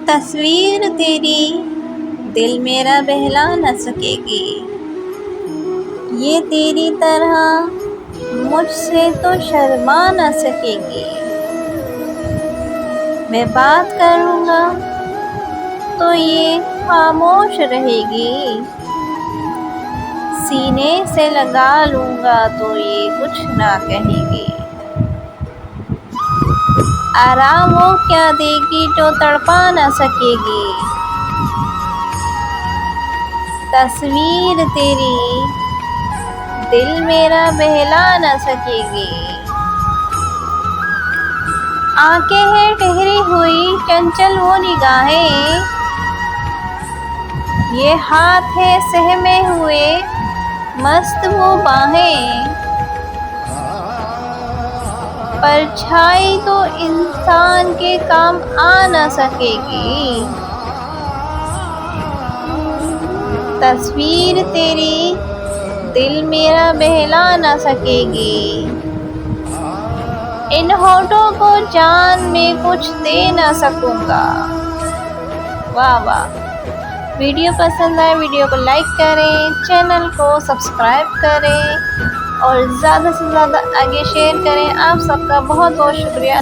तस्वीर तेरी दिल मेरा बहला न सकेगी, ये तेरी तरह मुझसे तो शर्मा न सकेगी। मैं बात करूँगा तो ये खामोश रहेगी, सीने से लगा लूँगा तो ये कुछ ना कहेगी। आराम वो क्या देगी जो तड़पा न सकेगी, तस्वीर तेरी दिल मेरा बहला न सकेगी। आंखें हैं ठहरी हुई चंचल वो निगाहें, ये हाथ है सहमे हुए मस्त वो बाहें। परछाई तो इंसान के काम आ न सकेगी, तस्वीर तेरी दिल मेरा बहला न सकेगी। इन होठों को जान में कुछ दे न सकूँगा। वाह वाह। वीडियो पसंद आए वीडियो को लाइक करें, चैनल को सब्सक्राइब करें और ज़्यादा से ज़्यादा आगे शेयर करें। आप सबका बहुत बहुत शुक्रिया।